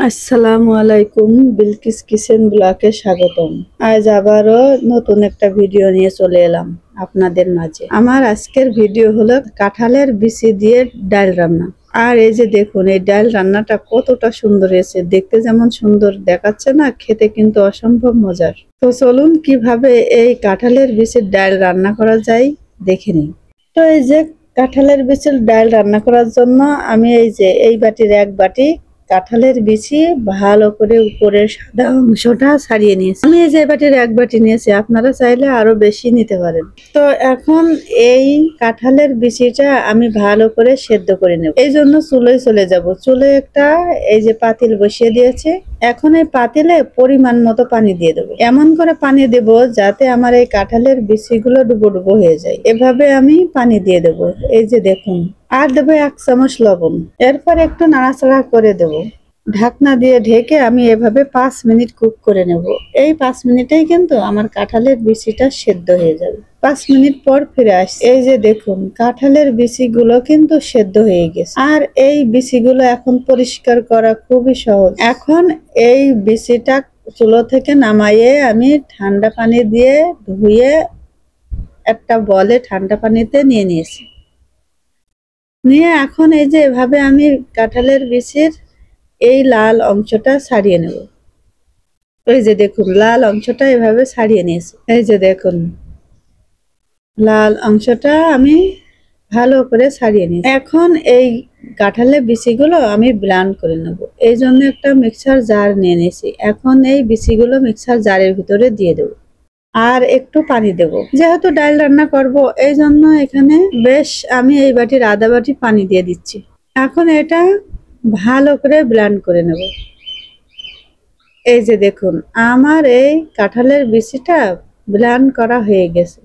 আসসালামু আলাইকুম, বিলকিস কিচেন ব্লগে স্বাগতম। আজ আবারও নতুন একটা ভিডিও নিয়ে চলে এলাম আপনাদের মাঝে। আমার আজকের ভিডিও হলো কাঁঠালের বিচি দিয়ে ডাল রান্না। আর এই যে দেখুন, এই ডাল রান্নাটা কতটা সুন্দর হয়েছে, দেখতে যেমন সুন্দর দেখাচ্ছে না, খেতে কিন্তু অসম্ভব মজার। তো চলুন কিভাবে এই কাঁঠালের বিচির ডাল রান্না করা যায় দেখে নিই। তো এই যে কাঁঠালের বিচির ডাল রান্না করার জন্য আমি এই বাটির এক বাটি কাঁঠালের বিচি ভালো করে উপরের সাদা অংশটা ছাড়িয়ে নিয়েছি। আমি এই যে বাটির এক বাটি নিয়েছি, আপনারা চাইলে আরো বেশি নিতে পারেন। তো এখন এই কাঁঠালের বিচিটা আমি ভালো করে সেদ্ধ করে নেব। এই জন্য চুলোয় চলে যাব। চুলোয় একটা এই যে পাতিল বসিয়ে দিয়েছে। এখন এই পাতিলে পরিমাণ মতো পানি দিয়ে দেবো। এমন করে পানি দেব যাতে আমার এই কাঁঠালের বিচিগুলো ডুবো ডুবো হয়ে যায়। এভাবে আমি পানি দিয়ে দেবো। এই যে দেখুন, আর দেবো 1 চামচ লবণ। এরপর একটু নাড়াচাড়া করে দেব। ঢাকনা দিয়ে ঢেকে আমি এভাবে 5 মিনিট কুক করে নেব। এই 5 মিনিটেই কিন্তু আমার কাঁঠালের বিচিটা সেদ্ধ হয়ে যাবে। 5 মিনিট পর ফিরে আসছি। এই যে দেখুন, কাঁঠালের বিচিগুলো কিন্তু সেদ্ধ হয়ে গেছে। আর এই বিচিগুলো এখন পরিষ্কার করা খুবই সহজ। এখন এই বিচিটা চুলো থেকে নামাইয়ে আমি ঠান্ডা পানি দিয়ে ধুয়ে একটা বলে ঠান্ডা পানিতে নিয়ে নিয়েছি। নিয়ে এখন এই যে এভাবে আমি কাঁঠালের বিচির এই লাল অংশটা ছাড়িয়ে নেব। এই যে দেখুন, লাল অংশটা এভাবে ছাড়িয়ে নিয়েছি। এই যে দেখুন, লাল অংশটা আমি ভালো করে ছাড়িয়ে নিয়েছি। এখন এই কাঁঠালের বিচিগুলো আমি ব্লেন্ড করে নেব। এই জন্য একটা মিক্সার জার নিয়ে নিয়েছি। এখন এই বিচিগুলো মিক্সার জারের ভিতরে দিয়ে দেব। আর একটু পানি দেব, যেহেতু ডাল রান্না করব এই জন্য এখানে বেশ আমি এই বাটির আধা বাটি পানি দিয়ে দিচ্ছি। এখন এটা ভালো করে ব্লেন্ড করে নেব। এই যে দেখুন, আমার এই কাঁঠালের বিচিটা ব্লেন্ড করা হয়ে গেছে,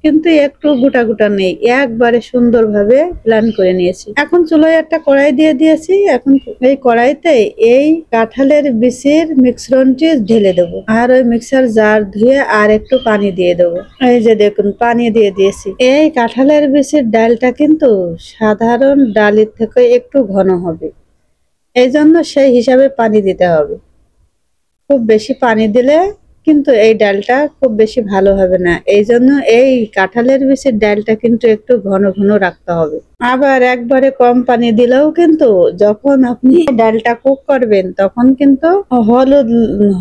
কিন্তু একটু গোটা গোটা নেই, একবারে সুন্দরভাবে ব্লেন্ড করে নিয়েছি। এখন চুলোয় একটা কড়াই দিয়ে দিয়েছি। এখন এই কড়াইতে এই কাঁঠালের বিচির মিশ্রণটি ঢেলে দেবো। আর ওই মিক্সার জার ধুয়ে আর একটু পানি দিয়ে দেবো। এই যে দেখুন, পানি দিয়ে দিয়েছি। এই কাঁঠালের বিচির ডালটা কিন্তু সাধারণ ডালের থেকে একটু ঘন হবে, এই জন্য সেই হিসাবে পানি দিতে হবে। খুব বেশি পানি দিলে কিন্তু এই ডালটা খুব বেশি ভালো হবে না। এই জন্য এই কাঁঠালের বিচির ডালটা কিন্তু একটু ঘন ঘন রাখতে হবে। আবার একবারে কম পানি দিলেও কিন্তু যখন আপনি ডালটা কুক করবেন তখন কিন্তু হলুদ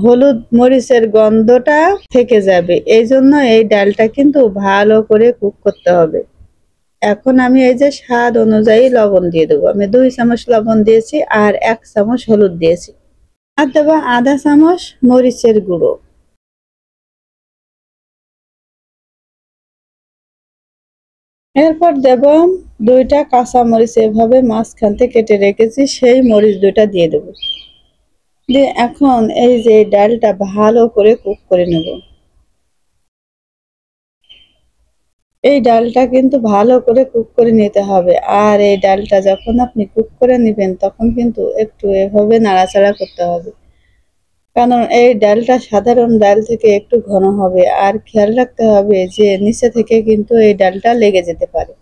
হলুদ মরিচের গন্ধটা থেকে যাবে। এই জন্য এই ডালটা কিন্তু ভালো করে কুক করতে হবে। এখন আমি এই যে স্বাদ অনুযায়ী লবণ দিয়ে দেবো। আমি 2 চামচ লবণ দিয়েছি আর 1 চামচ হলুদ দিয়েছি। আর দেবো আধা চামচ মরিচের গুঁড়ো। এরপর দেব 2টা কাঁচা মরিচ, এভাবে মাঝখান থেকে কেটে রেখেছি, সেই মরিচ 2টা দিয়ে দেব। দিয়ে এখন এই যে ডালটা ভালো করে কুক করে নেব। এই ডালটা কিন্তু ভালো করে কুক করে নিতে হবে। আর এই ডালটা যখন আপনি কুক করে নেবেন তখন কিন্তু একটু এভাবে নাড়াচাড়া করতে হবে, কারণ এই ডালটা সাধারণ ডাল থেকে একটু ঘন হবে। আর খেয়াল রাখতে হবে যে নিচে থেকে কিন্তু এই ডালটা লেগে যেতে পারে।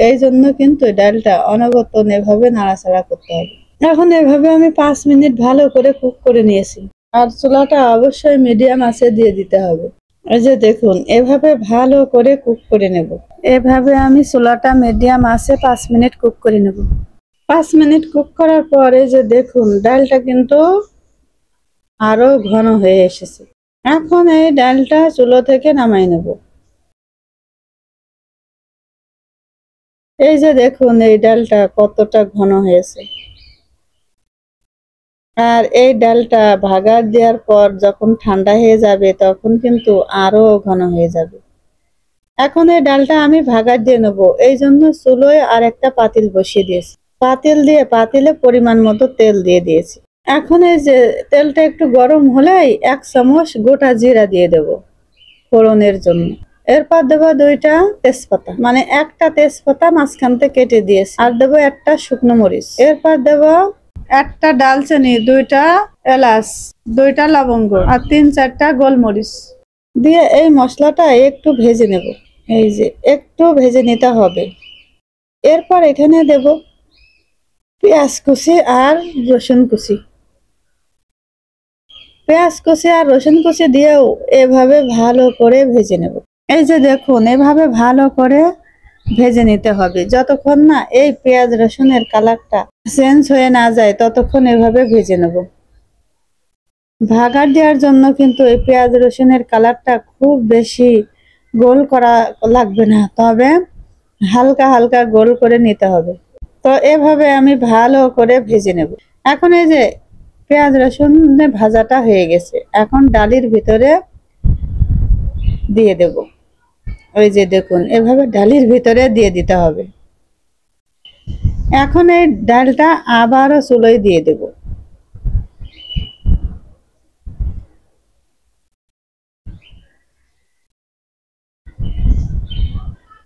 এই জন্য কিন্তু ডালটা অনবরত এভাবে নাড়াচাড়া করতে হবে। এখন এভাবে আমি 5 মিনিট ভালো করে কুক করে নিয়েছি। আর চুলাটা অবশ্যই মিডিয়াম আঁচে দিয়ে দিতে হবে। এই যে দেখুন, এভাবে ভালো করে কুক করে নেব। এভাবে আমি চুলাটা মিডিয়াম আঁচে 5 মিনিট কুক করে নেব। 5 মিনিট কুক করার পরে যে দেখুন, ডালটা কিন্তু আরো ঘন হয়ে এসেছে। এখন এই ডালটা চুলো থেকে নামাই নেব। এই যে দেখুন, এই ডালটা কতটা ঘন হয়েছে। আর এই ডালটা ভাগার দেওয়ার পর যখন ঠান্ডা হয়ে যাবে তখন কিন্তু আরো ঘন হয়ে যাবে। এখন এই ডালটা আমি ভাগার দিয়ে নেবো। এই জন্য চুলোয় আর একটা পাতিল বসিয়ে দিয়েছি। পাতিলে পরিমাণ মতো তেল দিয়ে দিয়েছি। এখন এই যে তেলটা একটু গরম হলেই 1 চামচ গোটা জিরা দিয়ে দেব ফোড়নের জন্য। এরপর দেবো 2টা তেজপাতা, মানে একটা তেজপাতা মাঝখান থেকে কেটে দিয়েছি। আর দেবো একটা শুকনো মরিচ। এরপর দেবো একটা ডালচিনি, 2টা এলাচ, 2টা লবঙ্গ আর 3-4টা গোলমরিচ দিয়ে এই মশলাটা একটু ভেজে নেব। এই যে একটু ভেজে নিতে হবে। এরপর এখানে দেব পেঁয়াজ কুচি আর রসুন কুচি। পেঁয়াজ কুচি আর রসুন কুচি দিয়েও এভাবে ভালো করে ভেজে নেব। এই যে দেখুন, এভাবে ভালো করে ভেজে নিতে হবে। যতক্ষণ না এই পেঁয়াজ রসুনের কালারটা চেঞ্জ হয়ে না যায় ততক্ষণ এভাবে ভেজে নেব। ভাগার দেওয়ার জন্য কিন্তু এই পেঁয়াজ রসুনের কালারটা খুব বেশি গোল করা লাগবে না, তবে হালকা হালকা গোল করে নিতে হবে। তো এভাবে আমি ভালো করে ভেজে নেব। এখন এই যে পেঁয়াজ রসুন ভাজাটা হয়ে গেছে, এখন ডালের ভিতরে দিয়ে দেব। ওই যে দেখুন, এভাবে ডালের ভিতরে দিয়ে দিতে হবে। এখন এই ডালটা আবারও চুলোয় দিয়ে দেব।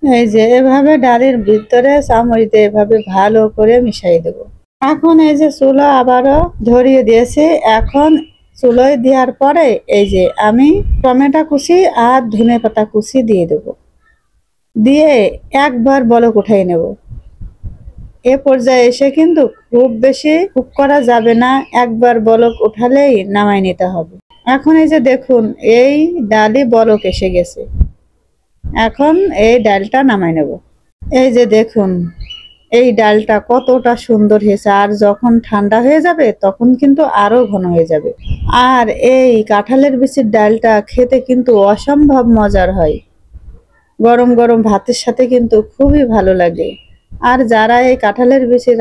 এই যে এভাবে ডালের ভিতরে চামচ দিয়ে এভাবে ভালো করে মিশাই দেব। এখন এই যে চুলো আবারও ধরিয়ে দিয়েছি। এখন চুলোয় দেওয়ার পরে এই যে আমি টমেটো কুচি আর ধনে পাতা কুচি দিয়ে দেব, দিয়ে একবার বলক উঠাই নেব। এ পর্যায়ে এসে কিন্তু খুব বেশি কুক করা যাবে না, একবার বলক উঠালেই নামাই নিতে হবে। এখন এই যে দেখুন, এই ডালই বলক এসে গেছে। এখন এই ডালটা নামাই নেব। এই যে দেখুন, এই ডালটা কতটা সুন্দর হয়েছে, আর যখন ঠান্ডা হয়ে যাবে তখন কিন্তু আরো ঘন হয়ে যাবে। আর এই কাঁঠালের বিচির ডালটা খেতে কিন্তু অসম্ভব মজার হয়, গরম গরম ভাতের সাথে কিন্তু খুবই ভালো লাগে। আর যারা এই কাঁঠালের বিচির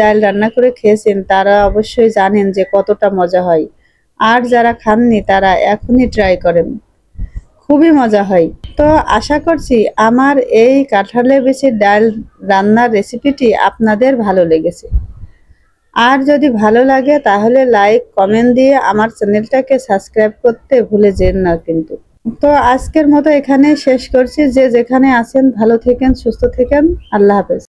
ডাল রান্না করে খেয়েছেন তারা অবশ্যই জানেন যে কতটা মজা হয়। আর যারা খাননি তারা এখনই ট্রাই করেন, খুবই মজা হয়। তো আশা করছি আমার এই কাঁঠালের বিচির ডাল রান্নার রেসিপিটি আপনাদের ভালো লেগেছে। আর যদি ভালো লাগে তাহলে লাইক কমেন্ট দিয়ে আমার চ্যানেলটাকে সাবস্ক্রাইব করতে ভুলে যেন না কিন্তু। তো আজকের মতো এখানে শেষ করছি। যে যেখানে আছেন ভালো থেকেন, সুস্থ থেকেন। আল্লাহ হাফেজ।